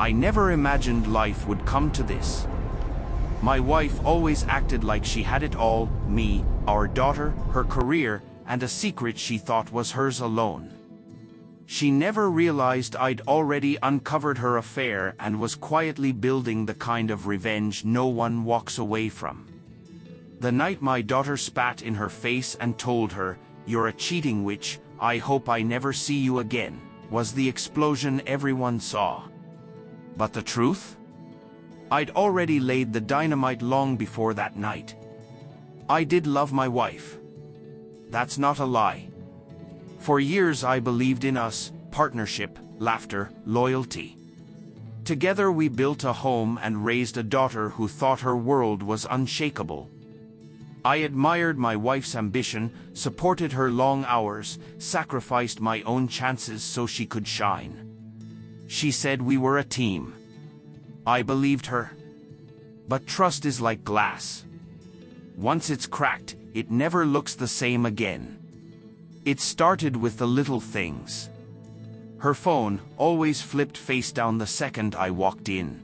I never imagined life would come to this. My wife always acted like she had it all, me, our daughter, her career, and a secret she thought was hers alone. She never realized I'd already uncovered her affair and was quietly building the kind of revenge no one walks away from. The night my daughter spat in her face and told her, "You're a cheating witch, I hope I never see you again," was the explosion everyone saw. But the truth? I'd already laid the dynamite long before that night. I did love my wife. That's not a lie. For years I believed in us, partnership, laughter, loyalty. Together we built a home and raised a daughter who thought her world was unshakable. I admired my wife's ambition, supported her long hours, sacrificed my own chances so she could shine. She said we were a team. I believed her. But trust is like glass. Once it's cracked, it never looks the same again. It started with the little things. Her phone always flipped face down the second I walked in.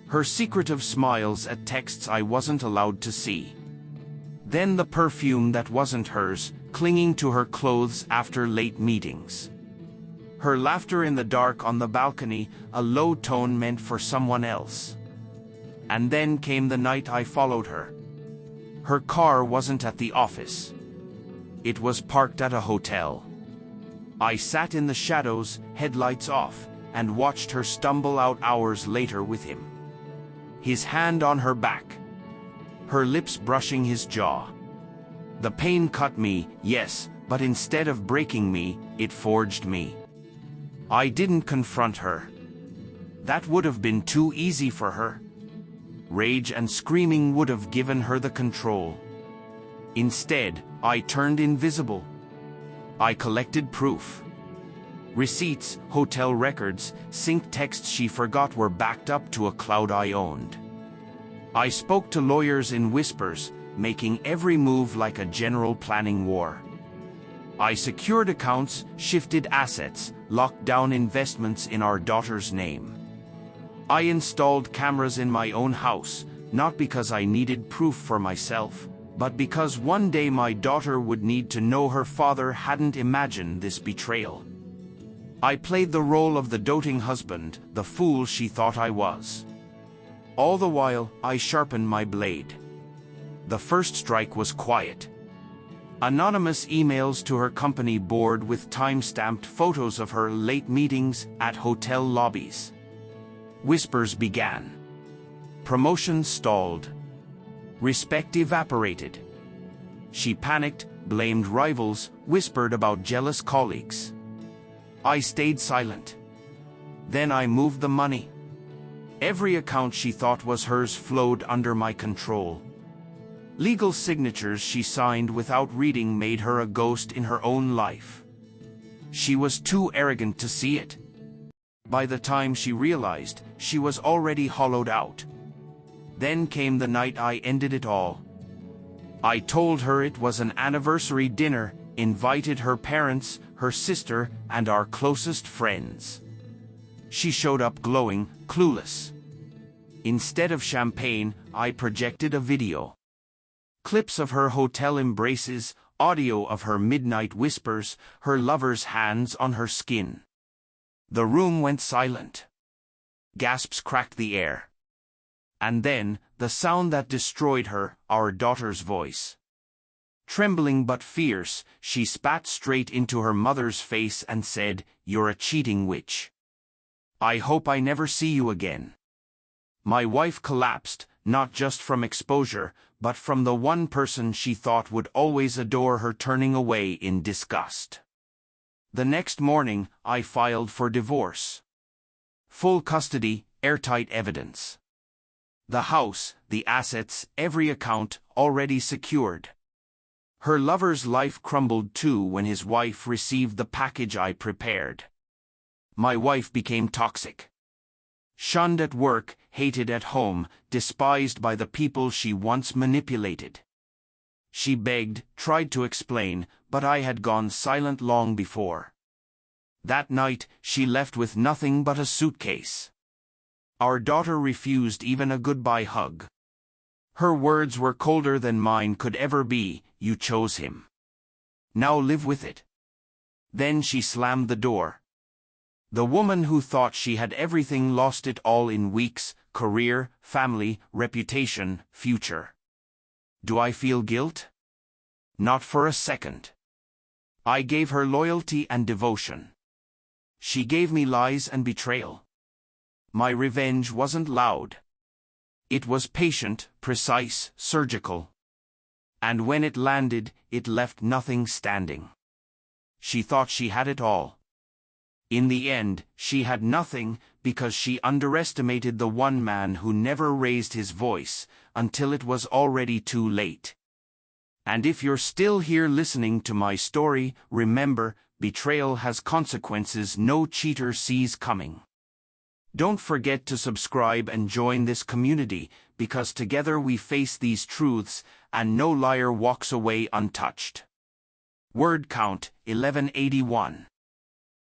Her secretive smiles at texts I wasn't allowed to see. Then the perfume that wasn't hers, clinging to her clothes after late meetings. Her laughter in the dark on the balcony, a low tone meant for someone else. And then came the night I followed her. Her car wasn't at the office. It was parked at a hotel. I sat in the shadows, headlights off, and watched her stumble out hours later with him. His hand on her back. Her lips brushing his jaw. The pain cut me, yes, but instead of breaking me, it forged me. I didn't confront her. That would have been too easy for her. Rage and screaming would have given her the control. Instead, I turned invisible. I collected proof. Receipts, hotel records, synced texts she forgot were backed up to a cloud I owned. I spoke to lawyers in whispers, making every move like a general planning war. I secured accounts, shifted assets, locked down investments in our daughter's name. I installed cameras in my own house, not because I needed proof for myself, but because one day my daughter would need to know her father hadn't imagined this betrayal. I played the role of the doting husband, the fool she thought I was. All the while, I sharpened my blade. The first strike was quiet. Anonymous emails to her company board with time-stamped photos of her late meetings at hotel lobbies. Whispers began. Promotions stalled. Respect evaporated. She panicked, blamed rivals, whispered about jealous colleagues. I stayed silent. Then I moved the money. Every account she thought was hers flowed under my control. Legal signatures she signed without reading made her a ghost in her own life. She was too arrogant to see it. By the time she realized, she was already hollowed out. Then came the night I ended it all. I told her it was an anniversary dinner, invited her parents, her sister, and our closest friends. She showed up glowing, clueless. Instead of champagne, I projected a video. Clips of her hotel embraces, audio of her midnight whispers, her lover's hands on her skin. The room went silent. Gasps cracked the air. And then, the sound that destroyed her, our daughter's voice. Trembling but fierce, she spat straight into her mother's face and said, "You're a cheating witch. I hope I never see you again." My wife collapsed, not just from exposure, but from the one person she thought would always adore her turning away in disgust. The next morning, I filed for divorce. Full custody, airtight evidence. The house, the assets, every account, already secured. Her lover's life crumbled too when his wife received the package I prepared. My wife became toxic. Shunned at work, hated at home, despised by the people she once manipulated. She begged, tried to explain, but I had gone silent long before. That night, she left with nothing but a suitcase. Our daughter refused even a goodbye hug. Her words were colder than mine could ever be. You chose him. Now live with it. Then she slammed the door. The woman who thought she had everything lost it all in weeks: career, family, reputation, future. Do I feel guilt? Not for a second. I gave her loyalty and devotion. She gave me lies and betrayal. My revenge wasn't loud. It was patient, precise, surgical. And when it landed, it left nothing standing. She thought she had it all. In the end, she had nothing, because she underestimated the one man who never raised his voice until it was already too late. And if you're still here listening to my story, remember, betrayal has consequences no cheater sees coming. Don't forget to subscribe and join this community, because together we face these truths, and no liar walks away untouched. Word count 1181.